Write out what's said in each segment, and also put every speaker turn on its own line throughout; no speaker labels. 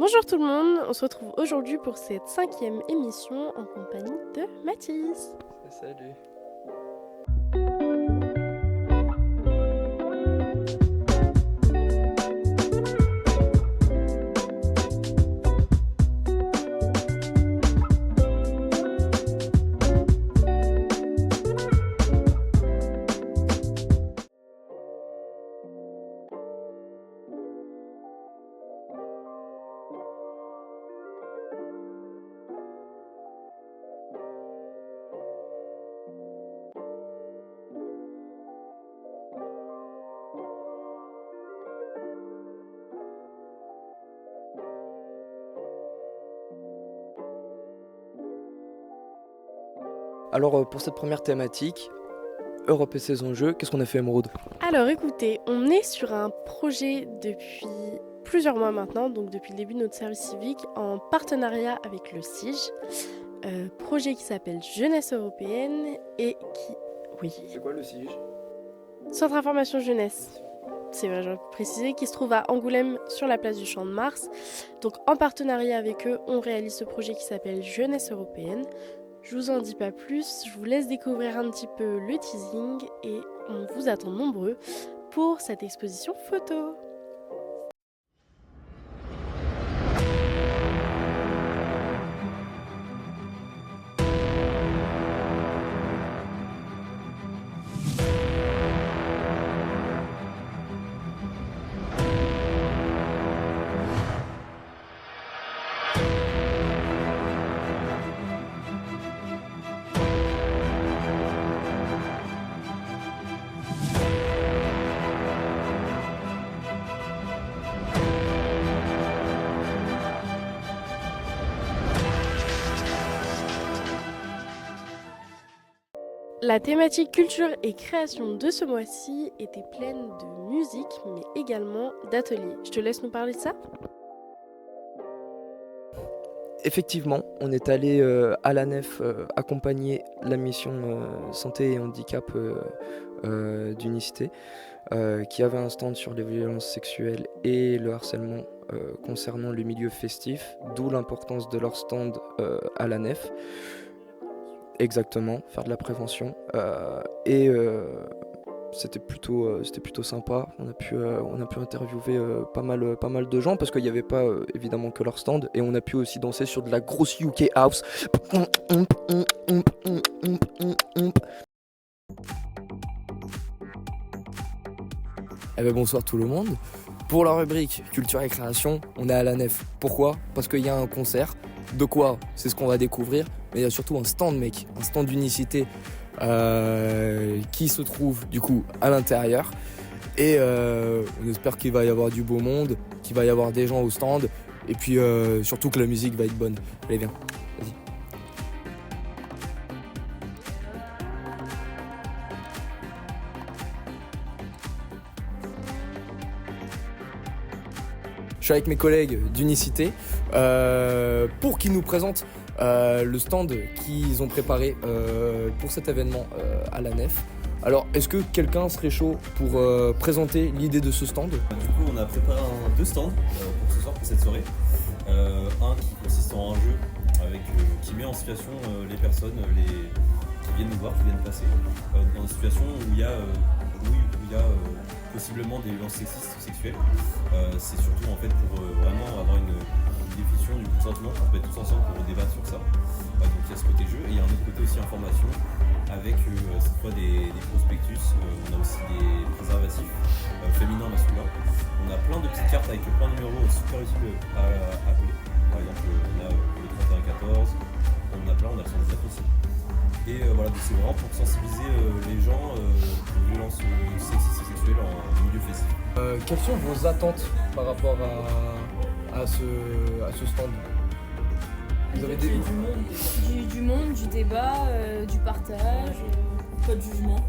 Bonjour tout le monde, on se retrouve aujourd'hui pour cette 5e émission en compagnie de Mathis.
Salut. Alors pour cette première thématique, Europe et ses enjeux, qu'est-ce qu'on a fait, Émeraude?
Alors écoutez, on est sur un projet depuis plusieurs mois maintenant, donc depuis le début de notre service civique, en partenariat avec le CIGE, projet qui s'appelle Jeunesse européenne et qui... Oui,
C'est quoi le CIGE?
Centre Information Jeunesse. C'est vrai, je vais préciser, qui se trouve à Angoulême sur la place du Champ de Mars. Donc en partenariat avec eux, on réalise ce projet qui s'appelle Jeunesse européenne. Je vous en dis pas plus, je vous laisse découvrir un petit peu le teasing et on vous attend nombreux pour cette exposition photo. La thématique culture et création de ce mois-ci était pleine de musique, mais également d'ateliers. Je te laisse nous parler de ça ?
Effectivement, on est allé à la Nef accompagner la mission santé et handicap d'Unicité, qui avait un stand sur les violences sexuelles et le harcèlement concernant le milieu festif, d'où l'importance de leur stand à la Nef. Exactement, faire de la prévention. Et c'était plutôt sympa. On a pu interviewer pas mal de gens parce qu'il n'y avait pas évidemment que leur stand. Et on a pu aussi danser sur de la grosse UK house. Eh ben bonsoir tout le monde. Pour la rubrique culture et création, on est à la Nef. Pourquoi ? Parce qu'il y a un concert. De quoi ? C'est ce qu'on va découvrir. Mais il y a surtout un stand, mec. Un stand d'Unicité qui se trouve du coup à l'intérieur. Et on espère qu'il va y avoir du beau monde, qu'il va y avoir des gens au stand. Et puis surtout que la musique va être bonne. Allez, viens. Vas-y. Je suis avec mes collègues d'Unicité pour qu'ils nous présentent le stand qu'ils ont préparé pour cet événement à la Nef. Alors, est-ce que quelqu'un serait chaud pour présenter l'idée de ce stand ?
Du coup, on a préparé deux stands pour ce soir, pour cette soirée. Un qui consiste en un jeu qui met en situation les personnes qui viennent nous voir, qui viennent passer, dans une situation où il y a possiblement des violences sexistes ou sexuelles. C'est surtout en fait pour vraiment avoir une définition du consentement, on peut être tous ensemble pour débattre sur ça. Donc il y a ce côté jeu et il y a un autre côté aussi information avec cette fois des prospectus, on a aussi des préservatifs féminins, masculins. On a plein de petites cartes avec plein de numéros super utiles à appeler. Par exemple, on a le 3114, on a plein, on a le 117 aussi. Et voilà, donc c'est vraiment pour sensibiliser les gens aux violences sexistes et sexuelles en milieu festif.
Quelles sont vos attentes par rapport à ce stand ? Vous avez des...
Du monde, du débat, du partage, pas de jugement.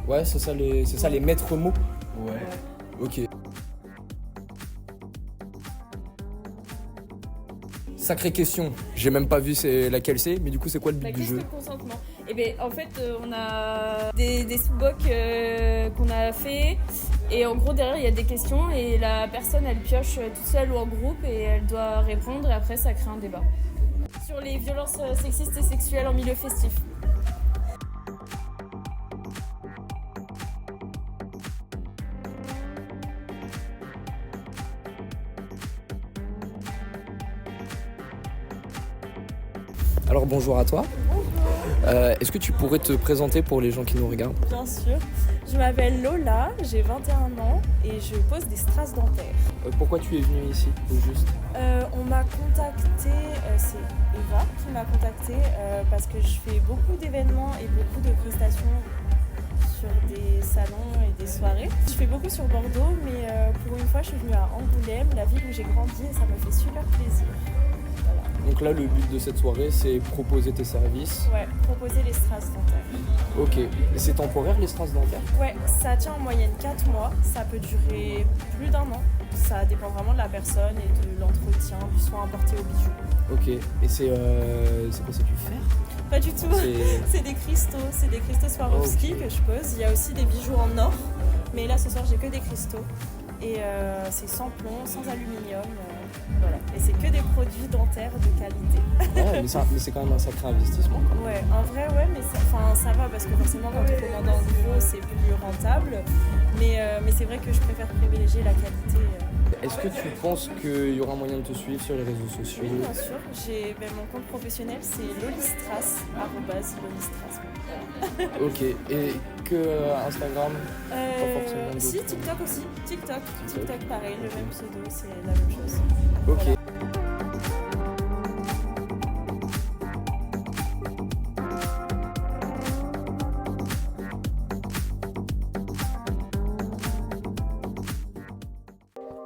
Ouais, c'est ça les maîtres mots.
Ouais.
Ok. Sacrée question, j'ai même pas vu laquelle c'est, mais du coup c'est quoi le but
La
du
question
jeu ?
de consentement. Et bien en fait on a des sous-bocs qu'on a fait Et en gros, derrière, il y a des questions et la personne, elle pioche toute seule ou en groupe et elle doit répondre et après, ça crée un débat. Sur les violences sexistes et sexuelles en milieu festif.
Alors bonjour à toi. Est-ce que tu pourrais te présenter pour les gens qui nous regardent?
Bien sûr. Je m'appelle Lola, j'ai 21 ans et je pose des strass dentaires.
Pourquoi tu es venue ici, au juste?
On m'a contacté, c'est Eva qui m'a contacté parce que je fais beaucoup d'événements et beaucoup de prestations sur des salons et des soirées. Je fais beaucoup sur Bordeaux, mais pour une fois je suis venue à Angoulême, la ville où j'ai grandi, et ça me fait super plaisir. Voilà.
Donc là, le but de cette soirée, c'est proposer tes services.
Ouais, proposer les strass dentaires.
Ok. Et c'est temporaire, les strass dentaires?
Ouais, ça tient en moyenne 4 mois, ça peut durer plus d'1 an. Ça dépend vraiment de la personne et de l'entretien, du soin apporté aux bijoux.
Ok. Et c'est quoi, c'est du fer?
Pas du tout, c'est des cristaux Swarovski que je pose. Il y a aussi des bijoux en or, mais là ce soir j'ai que des cristaux. Et c'est sans plomb, sans aluminium, voilà. Et c'est que des produits dentaires de qualité.
Ouais, mais c'est quand même un sacré investissement.
Ouais, en vrai, ouais, mais ça va parce que forcément quand on commande en gros c'est plus rentable. Mais c'est vrai que je préfère privilégier la qualité.
Est-ce que tu penses qu'il y aura moyen de te suivre sur les réseaux sociaux?
Oui, bien sûr. Mon compte professionnel, c'est lolistras, @lolistras. Voilà.
Ok. Et que Instagram? Pas forcément d'autres.
Si, TikTok aussi. TikTok, pareil, le même pseudo, c'est la même chose.
Ok.
Voilà.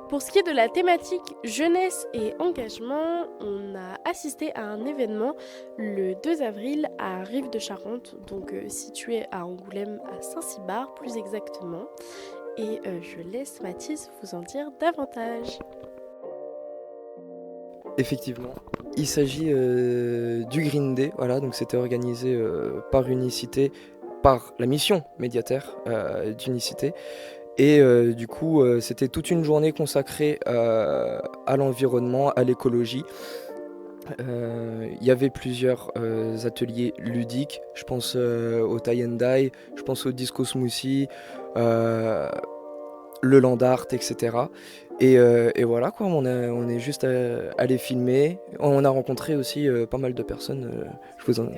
Pour ce qui est de la thématique jeunesse et engagement, on a assisté à un événement le 2 avril à Rive-de-Charente, donc situé à Angoulême, à Saint-Cybard plus exactement. Et je laisse Mathis vous en dire davantage.
Effectivement, il s'agit du Green Day, voilà, donc c'était organisé par Unicité, par la mission médiataire d'Unicité. Et du coup, c'était toute une journée consacrée à l'environnement, à l'écologie. Il y avait plusieurs ateliers ludiques, je pense au tie and dye, je pense au disco smoothie, le land art, etc. Et voilà quoi, on est juste allé filmer. On a rencontré aussi pas mal de personnes. Je vous en...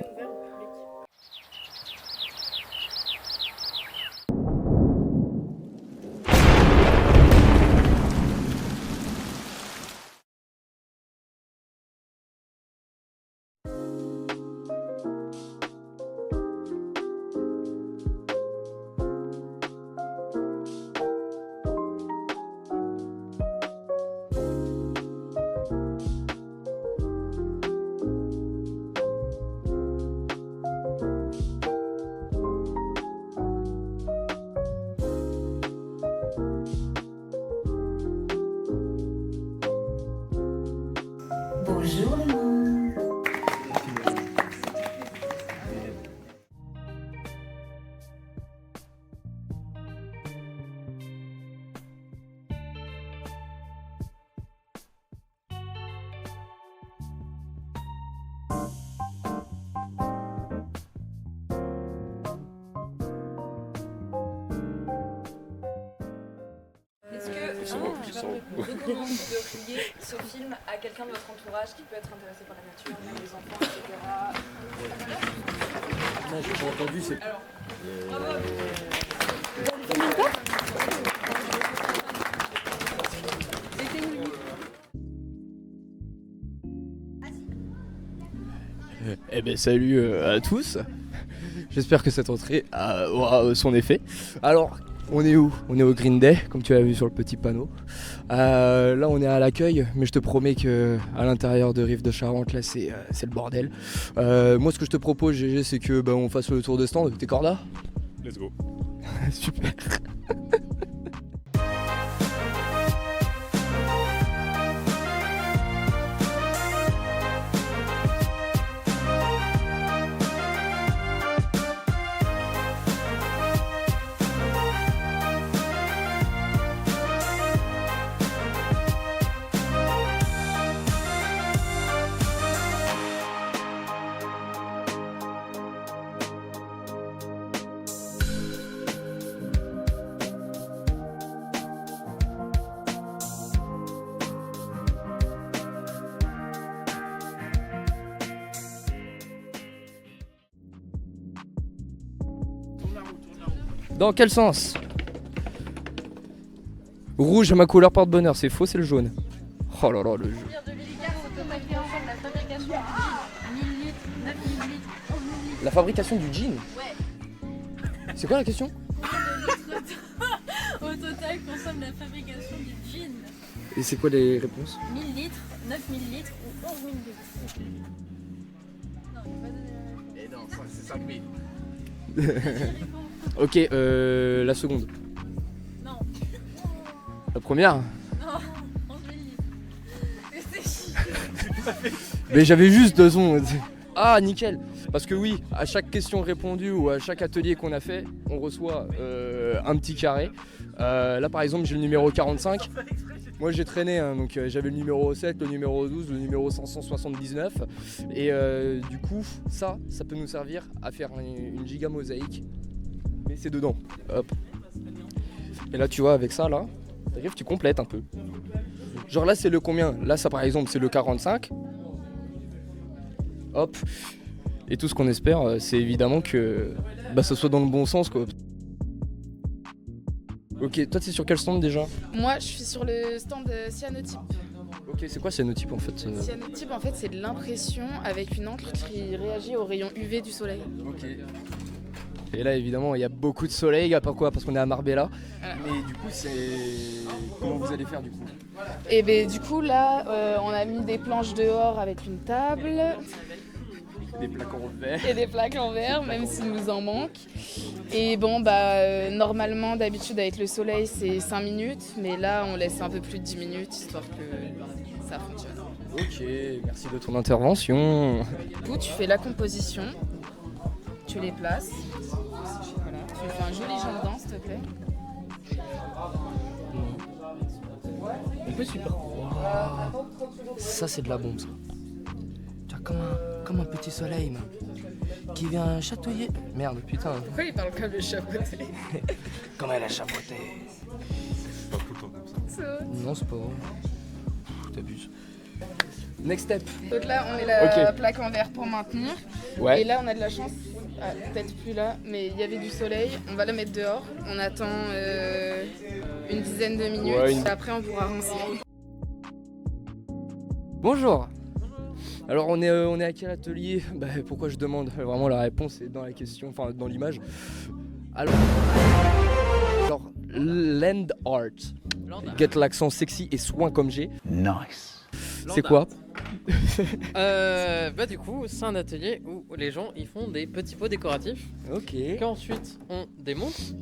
Bonjour le monde.
Est-ce que vous recommande de relier ce film à quelqu'un de votre entourage qui peut être intéressé par la nature, les enfants, etc.
Non, j'ai entendu, c'est...
Eh ben salut à tous. J'espère que cette entrée aura son effet. Alors, on est où? On est au Green Day, comme tu l'as vu sur le petit panneau. Là, on est à l'accueil, mais je te promets que à l'intérieur de Rive-de-Charente, là, c'est le bordel. Moi, ce que je te propose, GG, c'est que on fasse le tour de stand. T'es corda?
Let's go.
Super. Dans quel sens? Rouge, ma couleur porte-bonheur, c'est faux, c'est le jaune. Oh là là, le jeu. La fabrication du jean? Ouais. C'est quoi la question?
Au total, consomme la fabrication du jean.
Et c'est quoi les réponses?
1000 litres, 9000 litres ou 11 000 litres. Non, il va pas donner la réponse.
Et non, ça c'est 5000. Ok, la seconde.
Non.
La première?
Non, 11 000 litres. Réfléchis.
Mais j'avais juste 2 secondes. Ah, nickel. Parce que oui, à chaque question répondue ou à chaque atelier qu'on a fait, on reçoit un petit carré. Là par exemple, j'ai le numéro 45. Moi j'ai traîné, hein, donc j'avais le numéro 7, le numéro 12, le numéro 579. Et du coup, ça peut nous servir à faire une giga mosaïque. Mais c'est dedans. Hop. Et là tu vois, avec ça là, t'arrives, tu complètes un peu. Genre là c'est le combien? Là ça par exemple c'est le 45. Hop. Et tout ce qu'on espère, c'est évidemment que ça soit dans le bon sens quoi. Ok, toi t'es sur quel stand déjà?
Moi je suis sur le stand cyanotype.
Ok, c'est quoi cyanotype en fait?
Cyanotype en fait c'est de l'impression avec une encre qui réagit aux rayons UV du soleil.
Ok. Et là évidemment il y a beaucoup de soleil, pourquoi? Parce qu'on est à Marbella. Mais du coup c'est... Comment vous allez faire du coup?
Et ben du coup là on a mis des planches dehors avec une table.
Des plaques en verre.
Et des plaques en verre, même s'il nous en manque. Et bon, normalement, d'habitude, avec le soleil, c'est 5 minutes. Mais là, on laisse un peu plus de 10 minutes, histoire que ça fonctionne.
Ok, merci de ton intervention.
Du coup, tu fais la composition. Tu les places. Voilà. Tu fais un joli jardin, s'il te plaît.
On peut super. Ça, c'est de la bombe, ça. Comme un petit soleil, man, qui vient chatouiller. Merde, putain.
Pourquoi il parle comme le chapeauté?
Comme elle a chapeauté.
C'est pas tout le temps comme ça.
Non, c'est pas vrai. T'abuses. Next step.
Donc là, on met la plaque en verre pour maintenir.
Ouais.
Et là, on a de la chance. Peut-être plus là, mais il y avait du soleil. On va la mettre dehors. On attend une dizaine de minutes.
Ouais,
Et après, on pourra rincer.
Bonjour. Alors on est à quel atelier? Pourquoi je demande? Vraiment la réponse est dans la question, enfin dans l'image. Alors Land Art. Get l'accent sexy et soin comme j'ai.
Nice.
C'est quoi?
Du coup c'est un atelier où les gens ils font des petits pots décoratifs.
Ok.
Qu'ensuite on démonte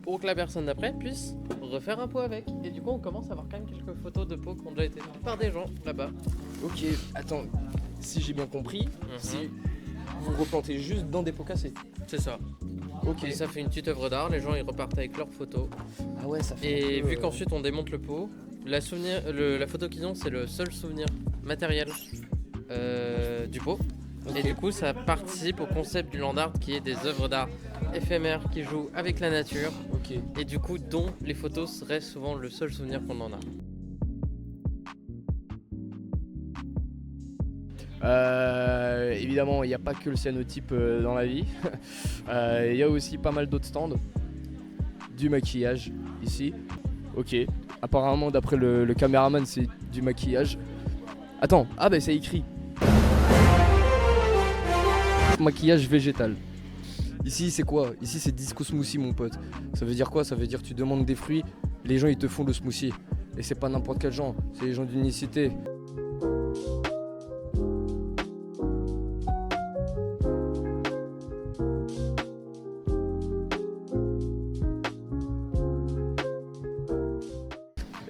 pour que la personne d'après puisse refaire un pot avec. Et du coup on commence à avoir quand même quelques photos de pots qui ont déjà été faites par des gens là-bas.
Ok, attends, si j'ai bien compris, si vous replantez juste dans des pots cassés.
C'est ça.
Ok.
Et ça fait une petite œuvre d'art, les gens ils repartent avec leurs photos.
Ah ouais, ça fait.
Et
un peu,
vu qu'ensuite on démonte le pot, la photo qu'ils ont c'est le seul souvenir matériel du pot.
Okay.
Et du coup ça participe au concept du land art qui est des œuvres d'art éphémères qui jouent avec la nature.
Ok.
Et du coup dont les photos seraient souvent le seul souvenir qu'on en a.
Évidemment, il n'y a pas que le cyanotype dans la vie. Il y a aussi pas mal d'autres stands. Du maquillage ici. Ok. Apparemment, d'après le caméraman, c'est du maquillage. Attends, c'est écrit. Maquillage végétal. Ici, c'est quoi? Ici, c'est disco smoothie, mon pote. Ça veut dire quoi? Ça veut dire que tu demandes des fruits, les gens ils te font le smoothie. Et c'est pas n'importe quel genre, c'est les gens d'unicité.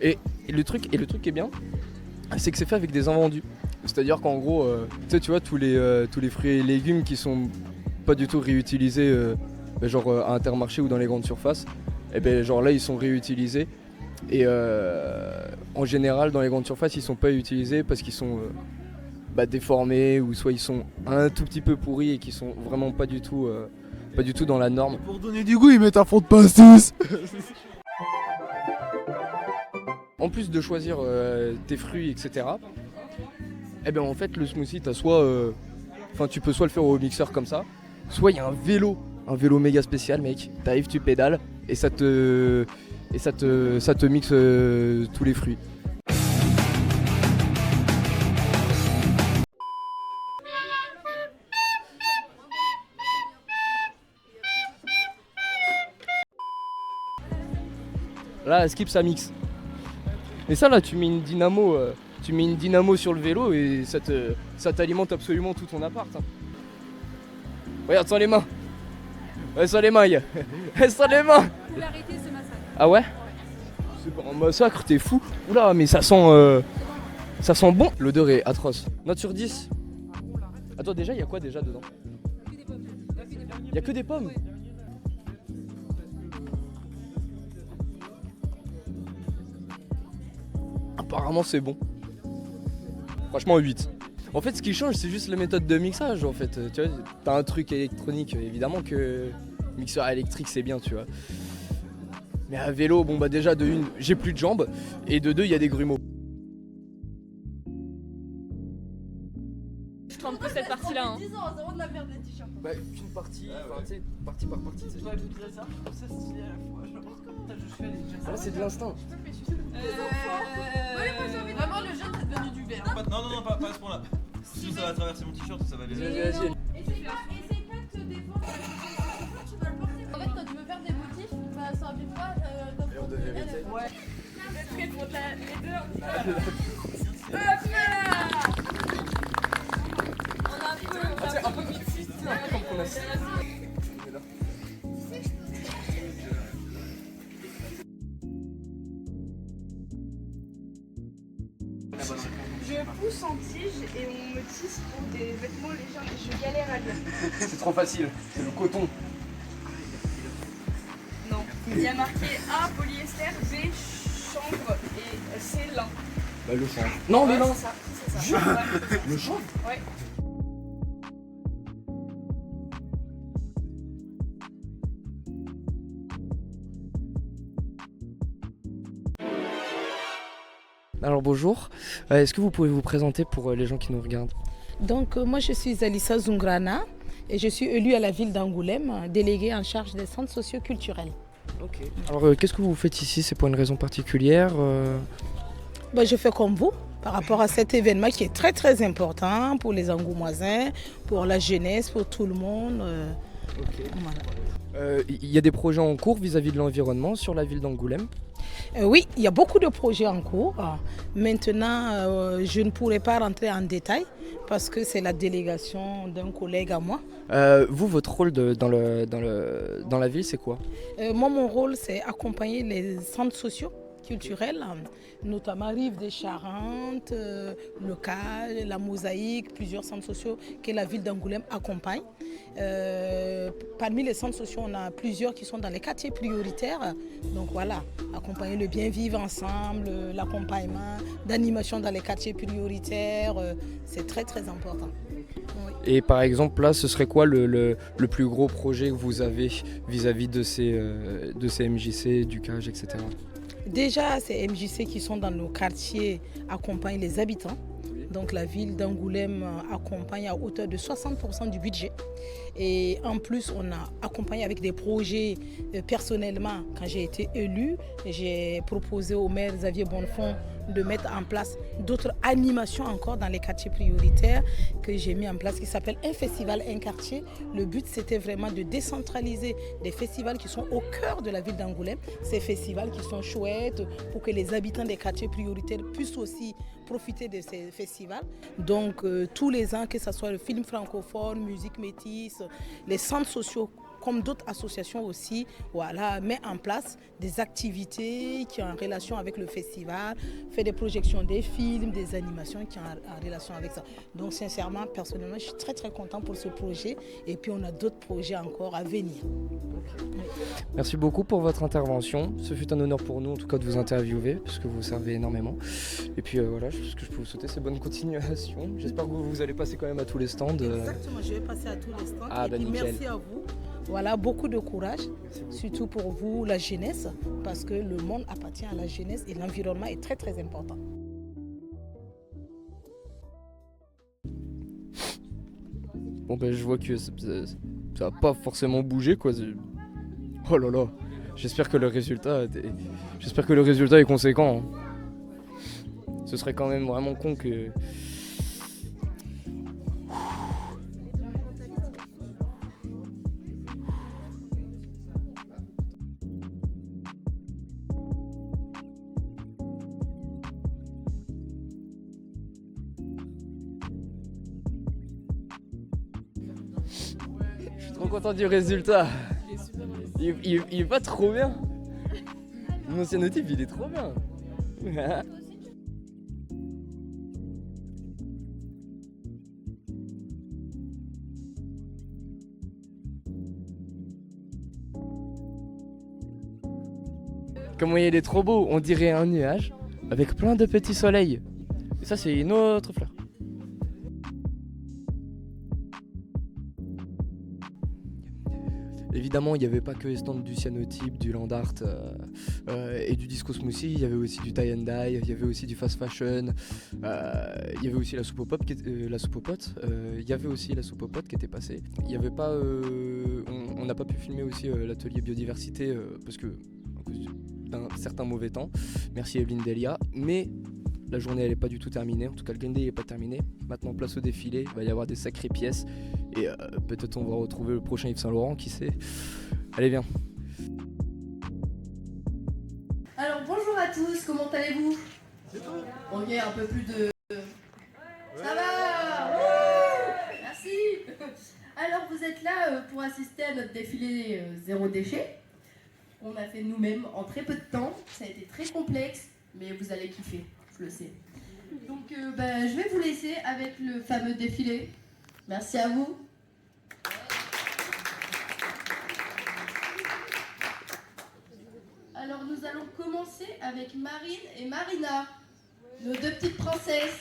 Et le truc qui est bien, c'est que c'est fait avec des invendus. C'est-à-dire qu'en gros, tu vois, tous les fruits et légumes qui sont pas du tout réutilisés, genre à Intermarché ou dans les grandes surfaces, et ben genre là ils sont réutilisés. Et en général, dans les grandes surfaces, ils sont pas utilisés parce qu'ils sont déformés ou soit ils sont un tout petit peu pourris et qui sont vraiment pas du tout dans la norme.
Pour donner du goût, ils mettent un fond de pastis.
En plus de choisir tes fruits, etc. Eh ben en fait le smoothie t'as soit, tu peux soit le faire au mixeur comme ça, soit il y a un vélo Un vélo méga spécial, mec. T'arrives, tu pédales et ça te mixe tous les fruits. Là, skip, ça mixe. Et ça, là, tu mets une dynamo sur le vélo et ça t'alimente absolument tout ton appart. Hein. Regarde, sans les mains. Ouais, sans les mains, sans les mains.
Vous pouvez arrêter ce massacre.
Ah ouais? C'est pas un massacre, t'es fou. Oula, mais ça sent bon. L'odeur est atroce. Note sur 10. Attends, déjà, il y a quoi déjà dedans? Il y a que des pommes. Apparemment c'est bon. Franchement 8. En fait ce qui change c'est juste la méthode de mixage en fait. Tu vois, t'as un truc électronique, évidemment que mixeur électrique c'est bien tu vois. Mais à vélo, bon bah déjà de une, j'ai plus de jambes et de deux il y a des grumeaux.
Je trempe que cette partie-là. Hein.
Bah qu'une partie, enfin tu sais, partie par partie. Tu sais. Ah c'est de l'instinct.
Vraiment, le jaune, c'est devenu du vert.
Non, pas à ce point-là. Si ça va traverser mon t-shirt, ça va aller.
Essaye pas de te défendre. Tu vas le porter. En fait, quand tu veux faire des motifs, bah ça arrive pas comme
Et on devait vérité.
Ouais. Vous êtes prêts pour les deux?
On a un peu
comme qu'on a.
Je pousse en tige et on me tisse pour des vêtements légers et je galère à lire.
C'est trop facile, c'est le coton.
Non. Il y a marqué A, polyester, B, chanvre et C, lin.
Bah le chanvre. Non mais non.
C'est ça. Ouais.
Le chanvre?
Ouais.
Alors bonjour, est-ce que vous pouvez vous présenter pour les gens qui nous regardent?
Donc moi je suis Alissa Zungrana et je suis élue à la ville d'Angoulême, déléguée en charge des centres socioculturels.
Ok. Alors qu'est-ce que vous faites ici? C'est pour une raison particulière
Je fais comme vous par rapport à cet événement qui est très très important pour les Angoumoisins, pour la jeunesse, pour tout le monde.
Ok.
Voilà.
Il y a des projets en cours vis-à-vis de l'environnement sur la ville d'Angoulême?
Oui, il y a beaucoup de projets en cours. Maintenant, je ne pourrais pas rentrer en détail parce que c'est la délégation d'un collègue à moi.
Vous, votre rôle dans la ville, c'est quoi?
Moi, mon rôle, c'est accompagner les centres sociaux culturels, notamment Rive des Charentes, le CAL, la Mosaïque, plusieurs centres sociaux que la ville d'Angoulême accompagne. Parmi les centres sociaux, on a plusieurs qui sont dans les quartiers prioritaires. Donc voilà, accompagner le bien vivre ensemble, l'accompagnement d'animation dans les quartiers prioritaires, c'est très très important. Oui.
Et par exemple là, ce serait quoi le plus gros projet que vous avez vis-à-vis de ces MJC, du CAGE, etc.
Déjà, ces MJC qui sont dans nos quartiers accompagnent les habitants. Donc la ville d'Angoulême accompagne à hauteur de 60% du budget. Et en plus, on a accompagné avec des projets personnellement. Quand j'ai été élue, j'ai proposé au maire Xavier Bonnefond de mettre en place d'autres animations encore dans les quartiers prioritaires que j'ai mis en place qui s'appelle Un festival, un quartier. Le but, c'était vraiment de décentraliser des festivals qui sont au cœur de la ville d'Angoulême. Ces festivals qui sont chouettes pour que les habitants des quartiers prioritaires puissent aussi profiter de ces festivals. Donc tous les ans, que ce soit le film francophone, musique métisse, les centres sociaux comme d'autres associations aussi, voilà, met en place des activités qui sont en relation avec le festival, fait des projections des films, des animations qui sont en relation avec ça. Donc sincèrement, personnellement, je suis très très content pour ce projet et puis on a d'autres projets encore à venir.
Merci beaucoup pour votre intervention. Ce fut un honneur pour nous en tout cas de vous interviewer puisque vous servez énormément. Et puis voilà, ce que je peux vous souhaiter, c'est bonne continuation. J'espère que vous allez passer quand même à tous les stands.
Exactement, je vais passer à tous les stands.
Ah,
et puis merci à vous. Voilà, beaucoup de courage, surtout pour vous, la jeunesse, parce que le monde appartient à la jeunesse et l'environnement est très très important.
Bon ben je vois que ça va pas forcément bouger quoi. Oh là là, j'espère que le résultat est conséquent. Hein. Ce serait quand même vraiment con que... Je suis trop content du résultat. Il est pas trop bien. Mon cyanotype il est trop bien. Comment il est trop beau, on dirait un nuage avec plein de petits soleils. Et ça c'est une autre fleur. Évidemment, il n'y avait pas que les stands du cyanotype, du land art et du disco smoothie, il y avait aussi du tie and dye, il y avait aussi du fast fashion, il y avait aussi la soupe aux potes, il y avait aussi la soupe aux potes qui était passée. Il y avait pas, on n'a pas pu filmer aussi l'atelier biodiversité parce que à cause d'un certain mauvais temps. Merci Evelyne Delia, mais la journée elle n'est pas du tout terminée, en tout cas le Green Day n'est pas terminé. Maintenant place au défilé, il va y avoir des sacrées pièces et peut-être on va retrouver le prochain Yves Saint Laurent, qui sait. Allez viens.
Alors bonjour à tous, comment allez-vous? Ok, un peu plus de... Ça va? Merci. Alors vous êtes là pour assister à notre défilé zéro déchet. On a fait nous-mêmes en très peu de temps, ça a été très complexe, mais vous allez kiffer, je le sais. Donc je vais vous laisser avec le fameux défilé. Merci à vous. Alors nous allons commencer avec Marine et Marina, nos deux petites princesses.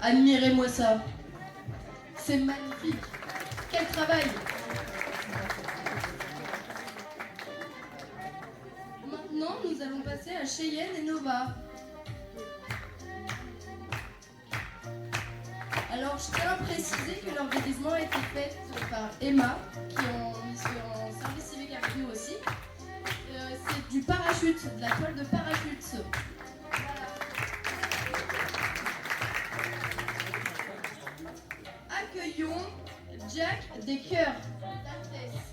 Admirez-moi ça. C'est magnifique. Quel travail. Maintenant, nous allons passer à Cheyenne et Nova. Alors, je tiens à préciser que leur déguisement a été fait par Emma, qui est en service civique avec nous aussi. C'est du parachute, de la toile de parachute. Accueillons Jack des cœurs d'Altesse.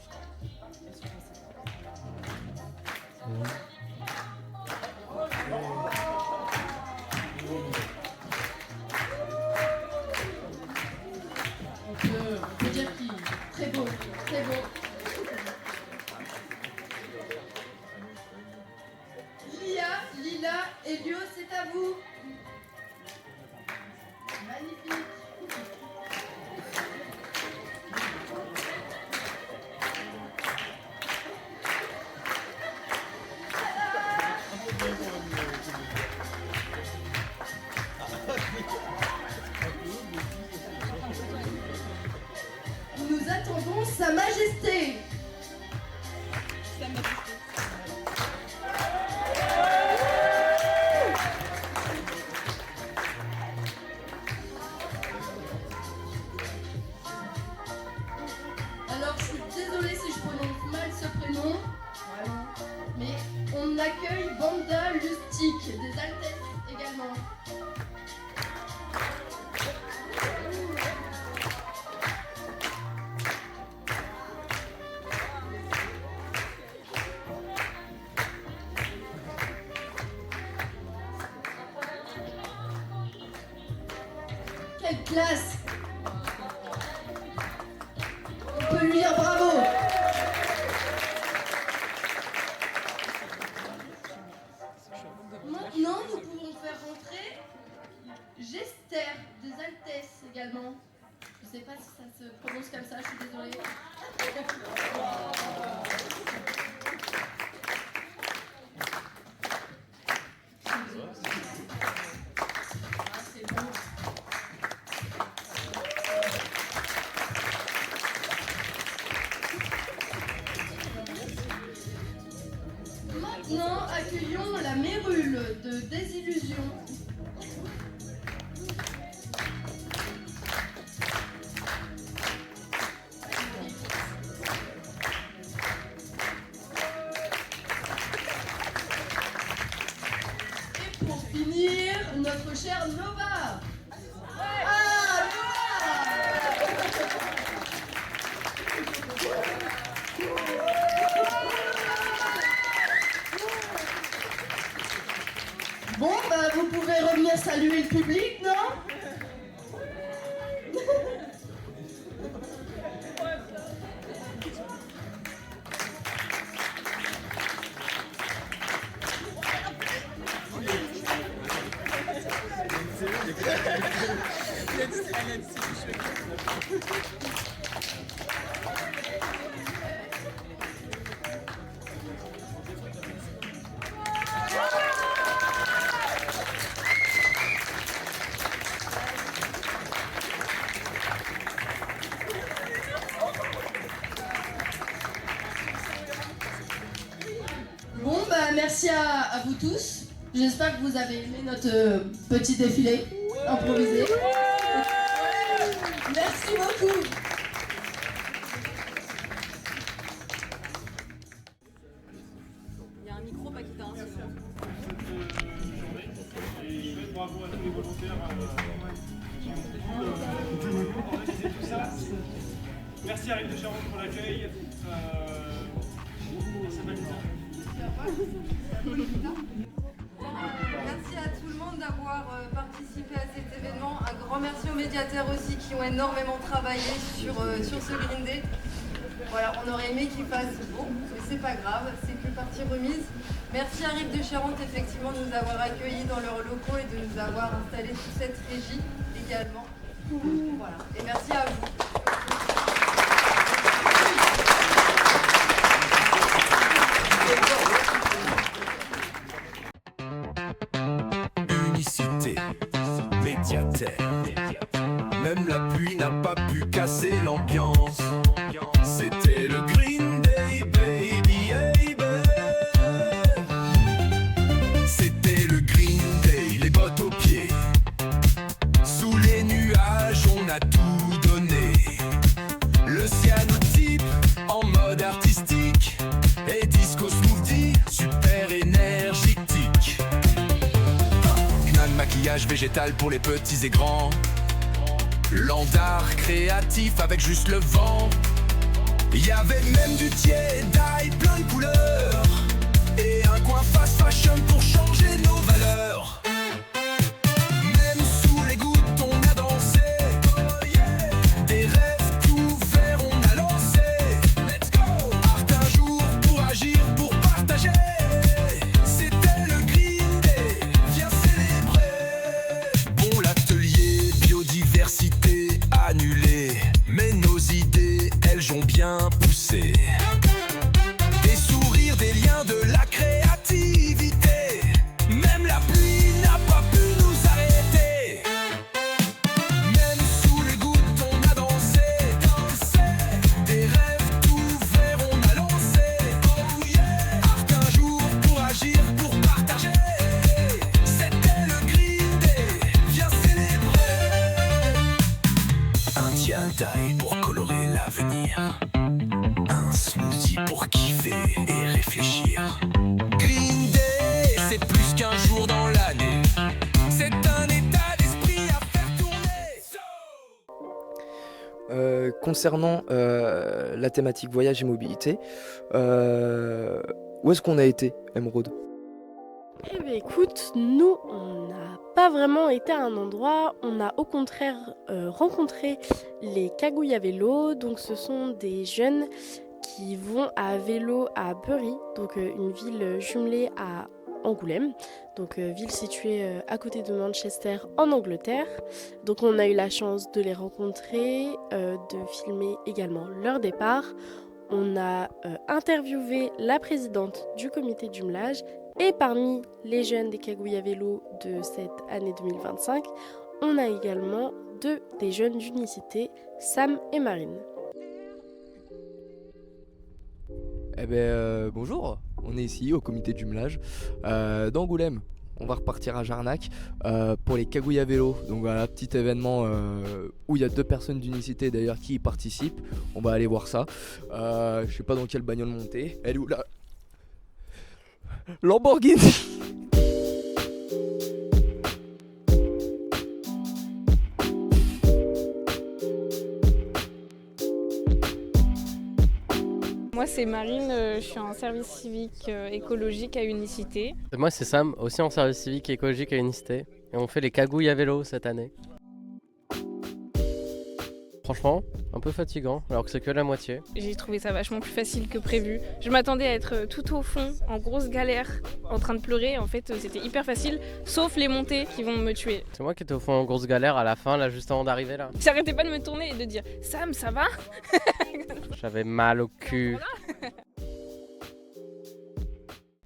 On peut dire qu'il est très beau, très beau. Lila, Elio, c'est à vous. Magnifique. Nous attendons Sa Majesté. Alors, je suis désolée si je prononce mal ce prénom, mais on accueille Banda Lustig, des Altesses également. Quelle classe! On peut lui dire bravo! Maintenant, nous pouvons faire rentrer Gester des Altesses également. Je sais pas si ça se prononce comme ça, je suis désolée. Ah, c'est beau. Bon, bah merci à vous tous. J'espère que vous avez aimé notre petit défilé improvisé. Merci beaucoup.
Il y a un micro, pas quitte un sinon.
Bravo à tous les volontaires qui ont organisé tout ça. Merci à Rive de Charente pour l'accueil. Merci
à tout le monde d'avoir participé à cet événement. Un grand merci aux médiateurs aussi qui ont énormément travaillé sur ce Green Day. Voilà, on aurait aimé qu'il fasse beau, mais c'est pas grave, c'est que partie remise. Merci à Rive de Charente effectivement de nous avoir accueillis dans leurs locaux et de nous avoir installé toute cette régie également. Voilà, et merci à vous.
Unicité, médiateur. Même la pluie n'a pas pu casser l'ambiance. C'était le Green Day, baby, hey, baby. C'était le Green Day, les bottes aux pieds. Sous les nuages, on a tout donné. Le cyanotype en mode artistique. Et disco smoothie, super énergétique. Knan maquillage végétal pour les petits et grands. Landart créatif avec juste le vent. Y avait même du tie-dye plein de couleurs. Et un coin fast fashion pour changer nos valeurs. Même sous les gouttes on a dansé. Oh yeah. Des rêves tout verts on a lancé. Let's go. Art un jour pour agir, pour partager. C'était le Green Day, viens célébrer. Bon l'atelier biodiversité annulé. Mais nos idées, elles ont bien poussé. Des sourires, des liens, de la créativité. Même la pluie n'a pas pu nous arrêter. Même sous les gouttes on a dansé, dansé. Des rêves tout verts on a lancé. Oh yeah. Art un jour pour agir, pour partager. C'était le Green Day, viens célébrer. Un tie-dye pour colorer l'avenir. Un smoothie pour kiffer et réfléchir. Green Day, c'est plus qu'un jour dans l'année. C'est un état d'esprit à faire tourner.
Concernant la thématique voyage et mobilité, où est-ce qu'on a été, Emeraude?
Eh bien écoute, nous on n'a pas vraiment été à un endroit, on a au contraire rencontré les cagouilles à vélo, donc ce sont des jeunes qui vont à vélo à Bury, donc une ville jumelée à Angoulême, donc ville située à côté de Manchester en Angleterre. Donc on a eu la chance de les rencontrer, de filmer également leur départ. On a interviewé la présidente du comité de jumelage. Et parmi les jeunes des cagouilles à vélo de cette année 2025, on a également des jeunes d'unicité, Sam et Marine.
Eh ben bonjour, on est ici au comité de jumelage d'Angoulême. On va repartir à Jarnac pour les cagouilles à vélo. Donc voilà, petit événement où il y a 2 personnes d'unicité d'ailleurs qui y participent. On va aller voir ça. Je sais pas dans quelle bagnole monter. Elle est où là? Lamborghini.
Moi c'est Marine, je suis en service civique écologique à Unicité.
Et moi c'est Sam, aussi en service civique et écologique à Unicité. Et on fait les cagouilles à vélo cette année. Franchement, un peu fatigant, alors que c'est que la moitié.
J'ai trouvé ça vachement plus facile que prévu. Je m'attendais à être tout au fond, en grosse galère, en train de pleurer. En fait, c'était hyper facile, sauf les montées qui vont me tuer.
C'est moi qui étais au fond en grosse galère à la fin, là, juste avant d'arriver là.
J'arrêtais pas de me tourner et de dire « Sam, ça va ?»
J'avais mal au cul.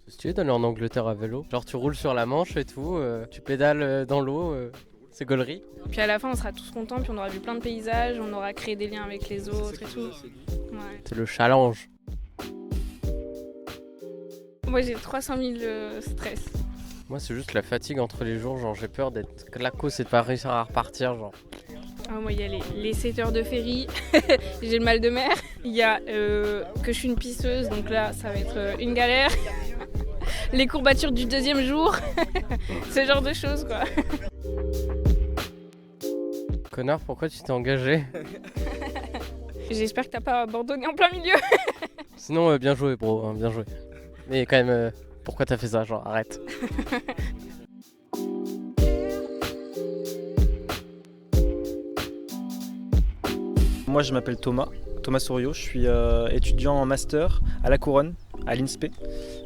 C'est stylé d'aller en Angleterre à vélo. Genre tu roules sur la Manche et tout, tu pédales dans l'eau, c'est gaulerie.
Puis à la fin, on sera tous contents, puis on aura vu plein de paysages, on aura créé des liens avec les autres et tout. Ouais.
C'est le challenge.
Moi, j'ai 300 000 stress.
Moi, c'est juste la fatigue entre les jours, genre j'ai peur d'être claquos et de pas réussir à repartir, genre.
Ah, moi, il y a les 7 heures de ferry, j'ai le mal de mer. Il y a que je suis une pisseuse, donc là, ça va être une galère. Les courbatures du 2e jour, ce genre de choses, quoi.
Connard, pourquoi tu t'es engagé?
J'espère que t'as pas abandonné en plein milieu.
Sinon, bien joué, bro, hein, bien joué. Mais quand même, pourquoi t'as fait ça? Genre, arrête.
Moi, je m'appelle Thomas Souriau, je suis étudiant en master à La Couronne, à l'INSPE,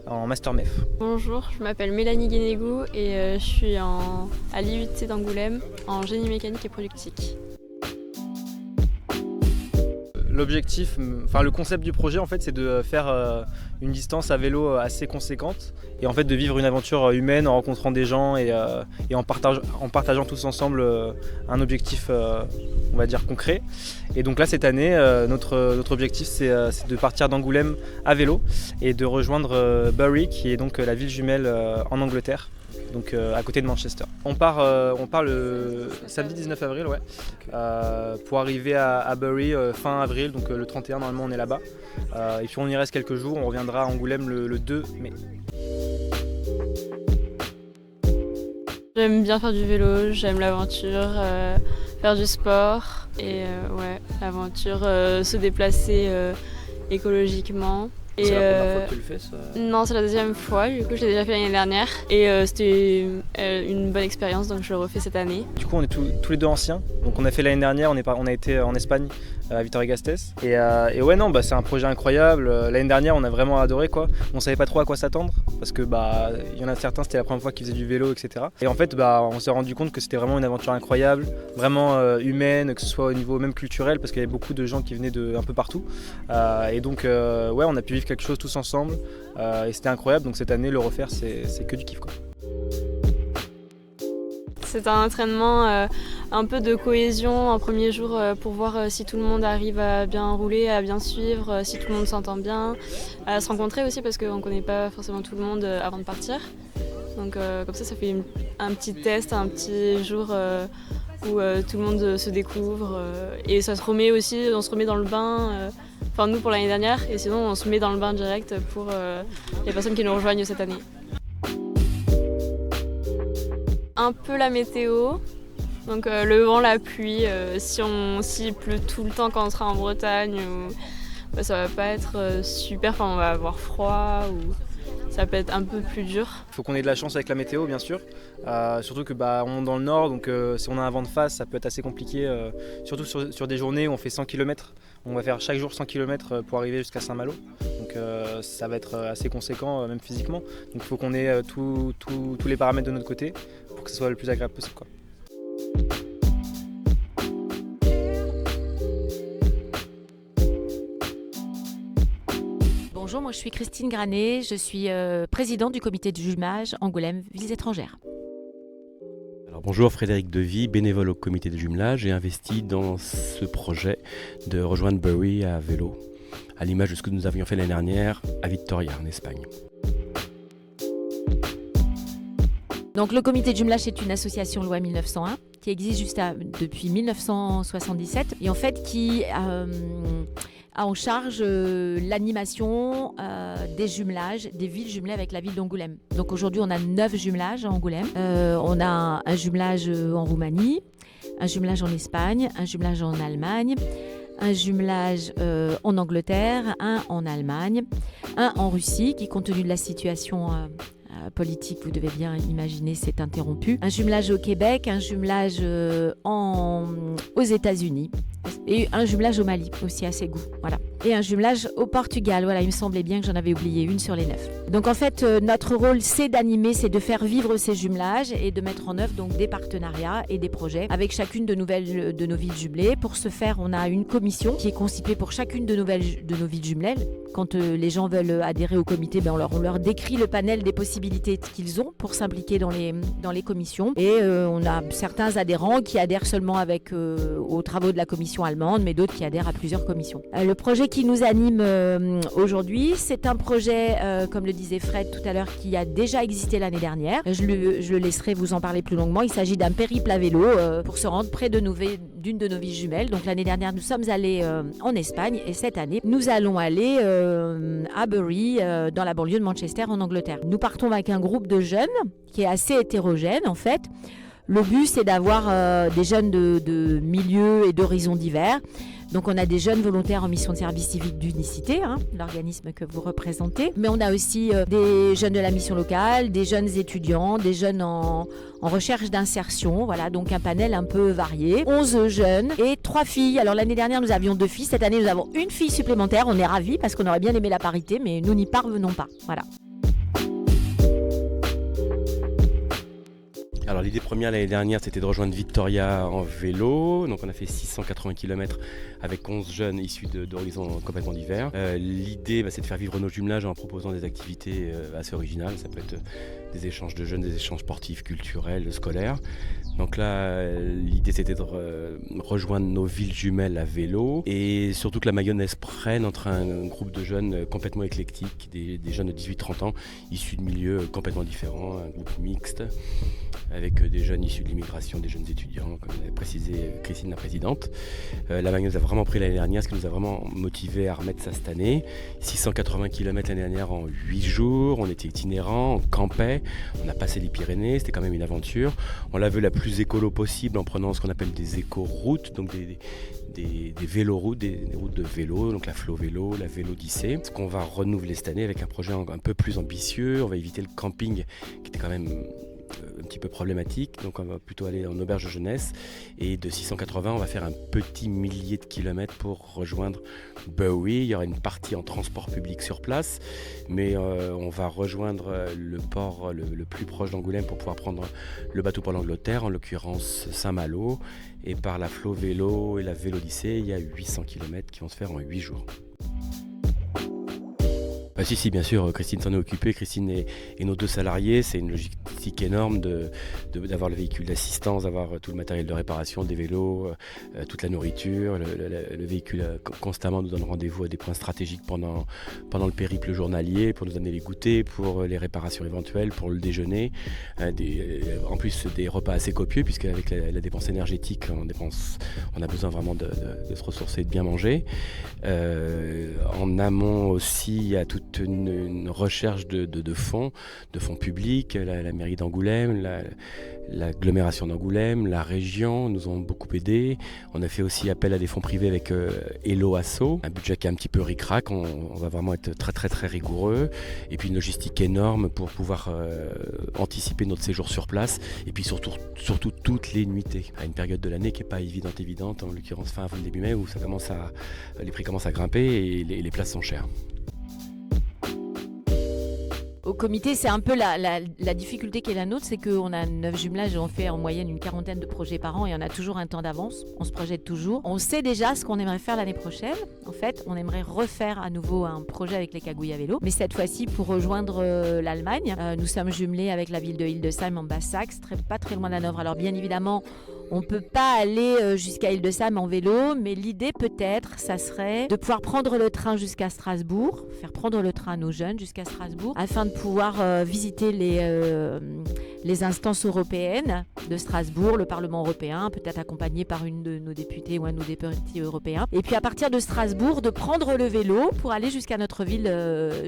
en master MEF.
Bonjour, je m'appelle Mélanie Guénégou et je suis à l'IUT d'Angoulême en génie mécanique et productique.
L'objectif, enfin le concept du projet en fait, c'est de faire une distance à vélo assez conséquente et en fait de vivre une aventure humaine en rencontrant des gens et en partageant tous ensemble un objectif, on va dire concret. Et donc là cette année, notre objectif c'est de partir d'Angoulême à vélo et de rejoindre Bury qui est donc la ville jumelle en Angleterre. Donc à côté de Manchester. On part le samedi 19 avril, ouais, pour arriver à Bury fin avril, donc le 31 normalement on est là-bas. Et puis on y reste quelques jours, on reviendra à Angoulême le 2 mai.
J'aime bien faire du vélo, j'aime l'aventure, faire du sport et ouais, l'aventure, se déplacer écologiquement.
C'est la première fois que tu le fais, ça?
Non, c'est la 2e fois, du coup je l'ai déjà fait l'année dernière et c'était une bonne expérience donc je le refais cette année.
Du coup on est tous les deux anciens, donc on a fait l'année dernière, on a été en Espagne à Vitoria-Gasteiz et ouais non c'est un projet incroyable. L'année dernière on a vraiment adoré quoi, on savait pas trop à quoi s'attendre parce que il y en a certains c'était la première fois qu'ils faisaient du vélo etc. Et en fait on s'est rendu compte que c'était vraiment une aventure incroyable, vraiment humaine, que ce soit au niveau même culturel parce qu'il y avait beaucoup de gens qui venaient un peu partout et donc ouais on a pu vivre quelque chose tous ensemble et c'était incroyable, donc cette année le refaire c'est que du kiff quoi.
C'est un entraînement un peu de cohésion en premier jour pour voir si tout le monde arrive à bien rouler, à bien suivre, si tout le monde s'entend bien, à se rencontrer aussi parce qu'on ne connaît pas forcément tout le monde avant de partir. Donc comme ça fait un petit test, un petit jour où tout le monde se découvre et ça se remet aussi, on se remet dans le bain, enfin nous pour l'année dernière et sinon on se met dans le bain direct pour les personnes qui nous rejoignent cette année. Un peu la météo, donc le vent, la pluie, s'il pleut tout le temps quand on sera en Bretagne, ça va pas être super, enfin on va avoir froid ou ça peut être un peu plus dur.
Il faut qu'on ait de la chance avec la météo bien sûr, surtout que on monte dans le nord donc si on a un vent de face ça peut être assez compliqué, surtout sur des journées où on fait 100 km, on va faire chaque jour 100 km pour arriver jusqu'à Saint-Malo, donc ça va être assez conséquent même physiquement, donc il faut qu'on ait tous les paramètres de notre côté pour que ce soit le plus agréable possible quoi.
Bonjour, moi je suis Christine Granet, je suis présidente du comité de jumelage Angoulême Villes étrangères.
Alors bonjour, Frédéric Devy, bénévole au comité de jumelage et investi dans ce projet de rejoindre Bury à vélo, à l'image de ce que nous avions fait l'année dernière à Vitoria en Espagne.
Donc le comité de jumelage est une association loi 1901 qui existe depuis 1977 et en fait qui a en charge l'animation des jumelages, des villes jumelées avec la ville d'Angoulême. Donc aujourd'hui on a 9 jumelages à Angoulême. On a un jumelage en Roumanie, un jumelage en Espagne, un jumelage en Allemagne, un jumelage en Angleterre, un en Allemagne, un en Russie qui compte tenu de la situation politique, vous devez bien imaginer, s'est interrompu. Un jumelage au Québec, un jumelage aux États-Unis, Et un jumelage au Mali, aussi à Ségou, voilà. Et un jumelage au Portugal, voilà, il me semblait bien que j'en avais oublié une sur les 9. Donc en fait, notre rôle, c'est d'animer, c'est de faire vivre ces jumelages et de mettre en œuvre donc des partenariats et des projets avec chacune de nos villes jumelées. Pour ce faire, on a une commission qui est constituée pour chacune de nos villes jumelées. Quand les gens veulent adhérer au comité, on leur décrit le panel des possibilités qu'ils ont pour s'impliquer dans les commissions. Et on a certains adhérents qui adhèrent seulement aux travaux de la commission allemande, mais d'autres qui adhèrent à plusieurs commissions. Le projet qui nous anime aujourd'hui, c'est un projet, comme le disait Fred tout à l'heure, qui a déjà existé l'année dernière. Je le laisserai vous en parler plus longuement. Il s'agit d'un périple à vélo pour se rendre près d'une de nos villes jumelles. Donc l'année dernière, nous sommes allés en Espagne et cette année, nous allons aller à Bury, dans la banlieue de Manchester en Angleterre. Nous partons avec un groupe de jeunes qui est assez hétérogène en fait. Le but, c'est d'avoir des jeunes de milieux et d'horizons divers. Donc on a des jeunes volontaires en mission de service civique d'Unicité, l'organisme que vous représentez. Mais on a aussi des jeunes de la mission locale, des jeunes étudiants, des jeunes en recherche d'insertion. Voilà, donc un panel un peu varié. 11 jeunes et 3 filles. Alors l'année dernière, nous avions 2 filles. Cette année, nous avons une fille supplémentaire. On est ravis parce qu'on aurait bien aimé la parité, mais nous n'y parvenons pas. Voilà.
Alors l'idée première l'année dernière, c'était de rejoindre Victoria en vélo. Donc on a fait 680 km avec 11 jeunes issus d'horizons complètement divers. L'idée, c'est de faire vivre nos jumelages en proposant des activités assez originales. Ça peut être des échanges de jeunes, des échanges sportifs, culturels, scolaires. Donc là, l'idée c'était de rejoindre nos villes jumelles à vélo et surtout que la mayonnaise prenne entre un groupe de jeunes complètement éclectiques, des jeunes de 18-30 ans issus de milieux complètement différents, un groupe mixte avec des jeunes issus de l'immigration, des jeunes étudiants, comme l'a précisé Christine, la présidente. La mayonnaise a vraiment pris l'année dernière, ce qui nous a vraiment motivé à remettre ça cette année. 680 km l'année dernière en 8 jours, on était itinérants, on campait, on a passé les Pyrénées, c'était quand même une aventure. On l'a vu la plus écolo possible en prenant ce qu'on appelle des éco-routes, donc des véloroutes, des routes de vélo, donc la Flow Vélo, la Vélodyssée. Ce qu'on va renouveler cette année avec un projet un peu plus ambitieux, on va éviter le camping qui était quand même un petit peu problématique, donc on va plutôt aller en auberge de jeunesse et de 680 on va faire un petit millier de kilomètres pour rejoindre Bury. Il y aura une partie en transport public sur place, mais on va rejoindre le port le plus proche d'Angoulême pour pouvoir prendre le bateau pour l'Angleterre, en l'occurrence Saint-Malo, et par la Flow Vélo et la Vélodyssée, il y a 800 km qui vont se faire en 8 jours. Si, bien sûr, Christine s'en est occupée, Christine et nos 2 salariés, c'est une logistique énorme d'avoir le véhicule d'assistance, d'avoir tout le matériel de réparation, des vélos, toute la nourriture, le véhicule constamment nous donne rendez-vous à des points stratégiques pendant le périple journalier, pour nous amener les goûters, pour les réparations éventuelles, pour le déjeuner, en plus des repas assez copieux, puisque avec la dépense énergétique, on a besoin vraiment de se ressourcer et de bien manger. En amont aussi, il y a toute une recherche de fonds publics, la mairie d'Angoulême, l'agglomération d'Angoulême, la région nous ont beaucoup aidés. On a fait aussi appel à des fonds privés avec Hello Asso, un budget qui est un petit peu ric-rac, on va vraiment être très très très rigoureux, et puis une logistique énorme pour pouvoir anticiper notre séjour sur place, et puis surtout toutes les nuitées, à une période de l'année qui n'est pas évidente, en l'occurrence fin avril début mai, où les prix commencent à grimper et les places sont chères.
Au comité, c'est un peu la difficulté qui est la nôtre, c'est qu'on a 9 jumelages et on fait en moyenne une 40aine de projets par an et on a toujours un temps d'avance, on se projette toujours. On sait déjà ce qu'on aimerait faire l'année prochaine. En fait, on aimerait refaire à nouveau un projet avec les cagouilles à vélo, mais cette fois-ci pour rejoindre l'Allemagne. Nous sommes jumelés avec la ville de Hildesheim en Basse-Saxe, pas très loin d'Hanovre. Alors bien évidemment, on ne peut pas aller jusqu'à Hildesheim en vélo, mais l'idée peut-être, ça serait de pouvoir prendre le train jusqu'à Strasbourg, faire prendre le train à nos jeunes jusqu'à Strasbourg, afin de pouvoir visiter les instances européennes de Strasbourg, le Parlement européen, peut-être accompagné par une de nos députés ou un de nos députés européens. Et puis à partir de Strasbourg, de prendre le vélo pour aller jusqu'à notre ville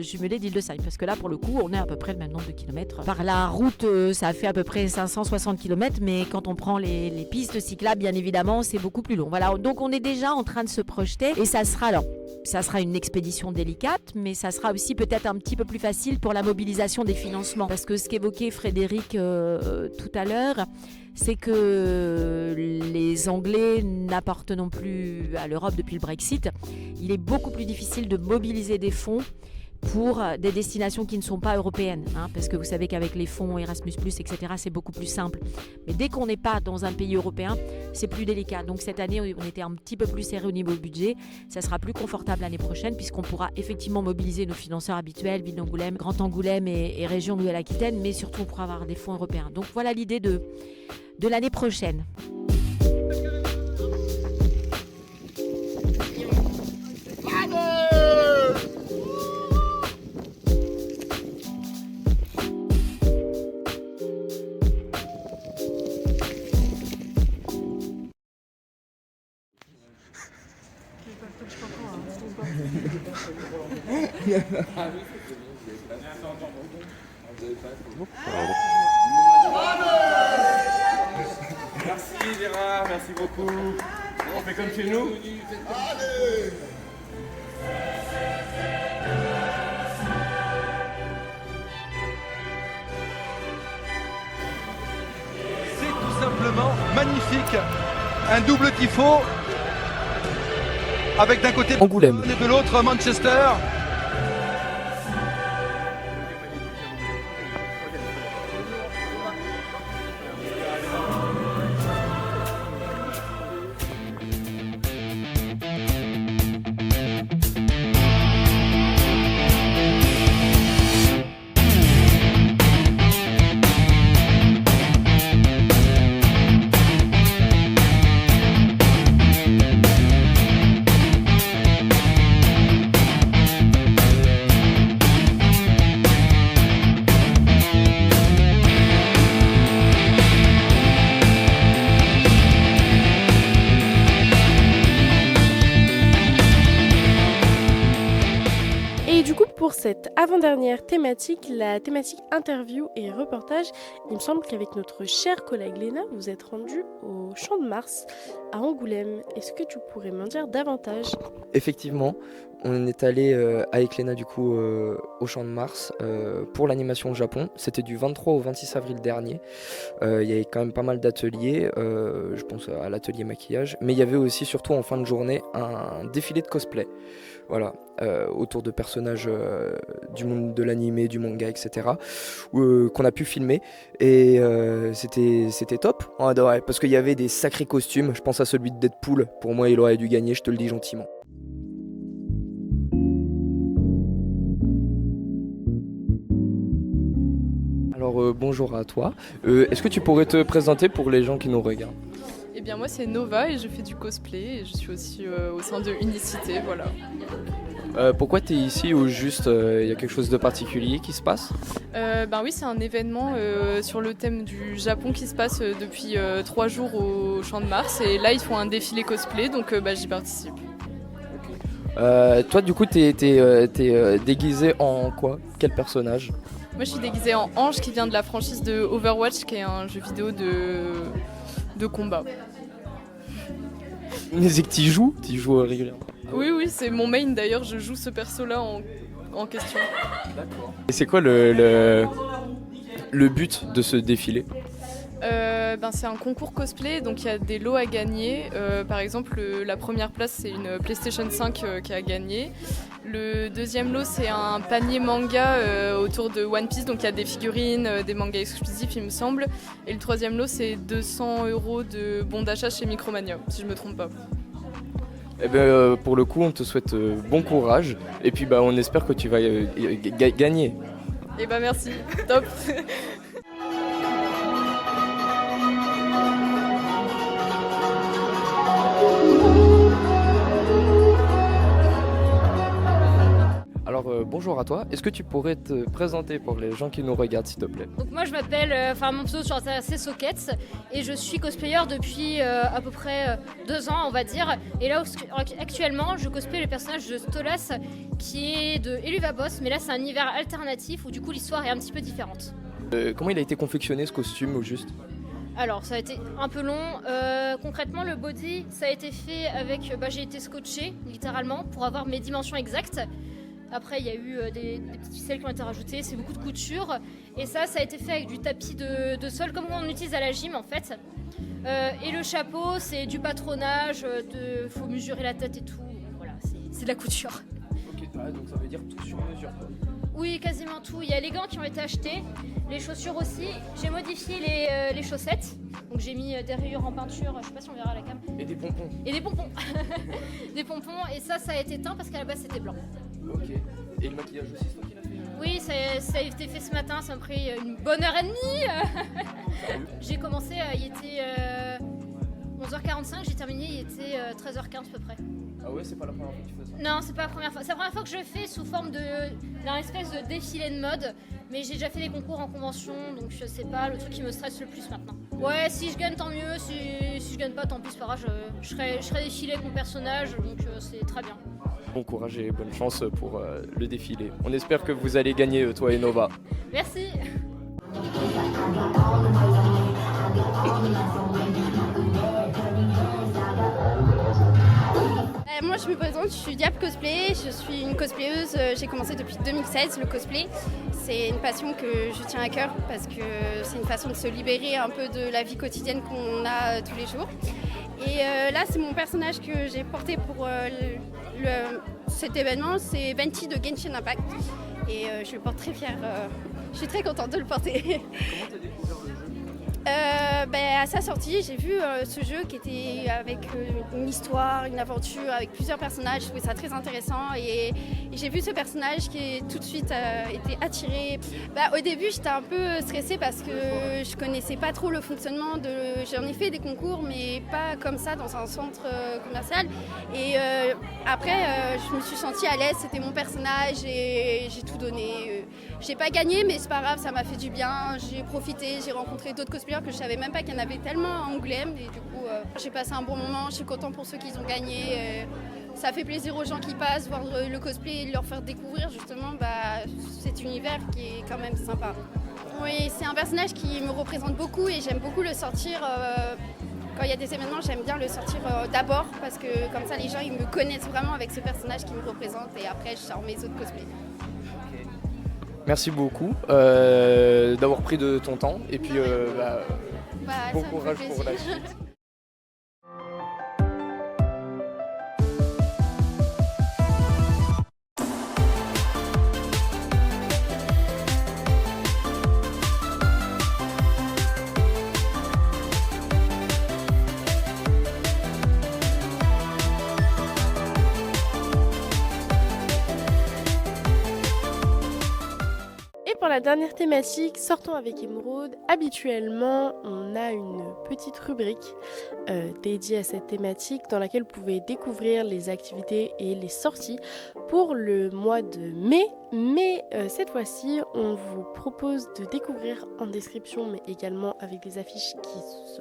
jumelée d'Hildesheim. Parce que là, pour le coup, on est à peu près le même nombre de kilomètres. Par la route, ça fait à peu près 560 km, mais quand on prend les pistes cyclables, bien évidemment, c'est beaucoup plus long. Voilà, donc on est déjà en train de se projeter et ça sera alors. ça sera une expédition délicate, mais ça sera aussi peut-être un petit peu plus facile pour la mobilisation des financements. Parce que ce qu'évoquait Frédéric tout à l'heure, c'est que les Anglais n'appartenant plus à l'Europe depuis le Brexit, il est beaucoup plus difficile de mobiliser des fonds pour des destinations qui ne sont pas européennes, parce que vous savez qu'avec les fonds Erasmus+, etc., c'est beaucoup plus simple. Mais dès qu'on n'est pas dans un pays européen, c'est plus délicat. Donc cette année, on était un petit peu plus serré au niveau budget. Ça sera plus confortable l'année prochaine, puisqu'on pourra effectivement mobiliser nos financeurs habituels, Ville d'Angoulême, Grand Angoulême et Région Nouvelle-Aquitaine, mais surtout on pourra avoir des fonds européens. Donc voilà l'idée de l'année prochaine.
Merci Gérard, merci beaucoup. On fait comme chez nous. Allez.
C'est tout simplement magnifique. Un double tifo avec d'un côté
Angoulême
et de l'autre Manchester.
Pour cette avant-dernière thématique, la thématique interview et reportage, il me semble qu'avec notre chère collègue Léna, vous êtes rendue au Champ de Mars à Angoulême. Est-ce que tu pourrais m'en dire davantage ?
Effectivement, on est allé avec Léna du coup au Champ de Mars pour l'animation au Japon. C'était du 23 au 26 avril dernier. Il y avait quand même pas mal d'ateliers, je pense à l'atelier maquillage, mais il y avait aussi surtout en fin de journée un défilé de cosplay. Voilà, autour de personnages du monde de l'animé, du manga, etc. Qu'on a pu filmer et c'était top, on adorait parce qu'il y avait des sacrés costumes. Je pense à celui de Deadpool, pour moi il aurait dû gagner, je te le dis gentiment. Alors bonjour à toi, est-ce que tu pourrais te présenter pour les gens qui nous regardent ?
Eh bien moi c'est Nova et je fais du cosplay et je suis aussi au sein de Unicité, voilà.
Pourquoi tu es ici ou juste il y a quelque chose de particulier qui se passe ?
Ben oui, c'est un événement sur le thème du Japon qui se passe depuis 3 jours au Champ de Mars et là ils font un défilé cosplay donc j'y participe.
Toi du coup t'es déguisé en quoi ? Quel personnage ?
Moi je suis déguisée en Ange qui vient de la franchise de Overwatch qui est un jeu vidéo de combat.
Mais c'est que tu joues régulièrement.
Oui, c'est mon main d'ailleurs, je joue ce perso-là en question.
D'accord. Et c'est quoi le but de ce défilé ?
C'est un concours cosplay, donc il y a des lots à gagner. Par exemple, la première place, c'est une PlayStation 5 qui a gagné. Le deuxième lot, c'est un panier manga autour de One Piece, donc il y a des figurines, des mangas exclusifs, il me semble. Et le troisième lot, c'est 200 € de bons d'achat chez Micromania, si je me trompe pas.
Eh ben, pour le coup, on te souhaite bon courage et puis on espère que tu vas gagner.
Eh ben merci, top.
Alors bonjour à toi, est-ce que tu pourrais te présenter pour les gens qui nous regardent s'il te plaît ?
Donc moi je m'appelle, mon pseudo sur Internet c'est Sockets et je suis cosplayer depuis à peu près 2 ans on va dire. Et là actuellement je cosplay le personnage de Stolas qui est de Eluvabos, mais là c'est un univers alternatif où du coup l'histoire est un petit peu différente.
Comment il a été confectionné ce costume au juste ?
Alors, ça a été un peu long. Concrètement, le body, ça a été fait avec... j'ai été scotchée, littéralement, pour avoir mes dimensions exactes. Après, il y a eu des petites ficelles qui ont été rajoutées, c'est beaucoup de couture. Et ça a été fait avec du tapis de sol, comme on utilise à la gym, en fait. Et le chapeau, c'est du patronage, faut mesurer la tête et tout. Voilà, c'est de la couture.
Ok, donc ça veut dire tout sur mesure, quoi.
Oui, quasiment tout. Il y a les gants qui ont été achetés, les chaussures aussi. J'ai modifié les chaussettes. Donc j'ai mis des rayures en peinture, je sais pas si on verra à la cam.
Et des pompons.
Et des pompons. Des pompons, et ça a été teint parce qu'à la base c'était blanc.
Ok. Et le maquillage aussi, c'est toi qui l'as fait?
Oui, ça a été fait ce matin, ça m'a pris une bonne heure et demie. J'ai commencé, il était 11h45, j'ai terminé, il était 13h15 à peu près.
Ah ouais, c'est pas la première fois que tu fais ça?
Non, c'est pas la première fois. C'est la première fois que je fais sous forme d'un espèce de défilé de mode. Mais j'ai déjà fait des concours en convention, donc je sais pas, le truc qui me stresse le plus maintenant. Ouais, si je gagne, tant mieux. Si je gagne pas, tant pis, c'est pas grave. Je serai défilé avec mon personnage, donc c'est très bien.
Bon courage et bonne chance pour le défilé. On espère que vous allez gagner, toi et Nova.
Merci.
Moi je me présente, je suis Diable Cosplay, je suis une cosplayeuse, j'ai commencé depuis 2016 le cosplay. C'est une passion que je tiens à cœur parce que c'est une façon de se libérer un peu de la vie quotidienne qu'on a tous les jours. Et là c'est mon personnage que j'ai porté pour cet événement, c'est Venti de Genshin Impact. Et je le porte très fière, je suis très contente de le porter.
Comment t'as découvert le jeu?
À sa sortie, j'ai vu ce jeu qui était avec une histoire, une aventure, avec plusieurs personnages. Je trouvais ça très intéressant et j'ai vu ce personnage qui tout de suite été attiré. Au début, j'étais un peu stressée parce que je connaissais pas trop le fonctionnement J'en ai fait des concours, mais pas comme ça dans un centre commercial. Et après, je me suis sentie à l'aise. C'était mon personnage et j'ai tout donné. J'ai pas gagné, mais c'est pas grave, ça m'a fait du bien. J'ai profité, j'ai rencontré d'autres cosplayers que je savais même pas qu'il y en avait tellement à Angoulême. Et du coup, j'ai passé un bon moment. Je suis contente pour ceux qui ont gagné. Ça fait plaisir aux gens qui passent, voir le cosplay et leur faire découvrir justement cet univers qui est quand même sympa. Oui, c'est un personnage qui me représente beaucoup et j'aime beaucoup le sortir. Quand il y a des événements, j'aime bien le sortir d'abord parce que comme ça, les gens ils me connaissent vraiment avec ce personnage qui me représente et après, je sors mes autres cosplays.
Merci beaucoup d'avoir pris de ton temps et puis bon courage pour la suite.
Pour la dernière thématique, sortons avec Émeraude. Habituellement, on a une petite rubrique dédiée à cette thématique dans laquelle vous pouvez découvrir les activités et les sorties pour le mois de mai. Mais cette fois-ci, on vous propose de découvrir en description, mais également avec des affiches qui se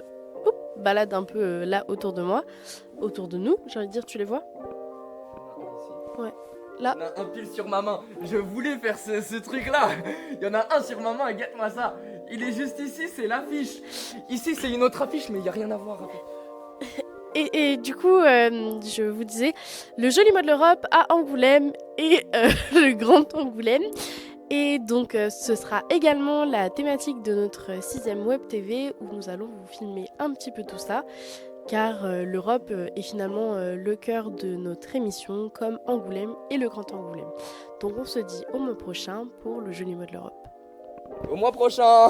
baladent un peu là autour de moi, autour de nous. J'ai envie de dire, tu les vois ? Ouais. Là.
Il y en a un pile sur ma main. Je voulais faire ce truc-là. Il y en a un sur ma main, regarde-moi ça. Il est juste ici, c'est l'affiche. Ici, c'est une autre affiche, mais il n'y a rien à voir.
Et du coup, je vous disais, le joli mois de l'Europe à Angoulême et le Grand Angoulême. Et donc, ce sera également la thématique de notre 6e Web TV où nous allons vous filmer un petit peu tout ça. Car l'Europe est finalement le cœur de notre émission, comme Angoulême et le Grand Angoulême. Donc on se dit au mois prochain pour le joli mois de l'Europe.
Au mois prochain!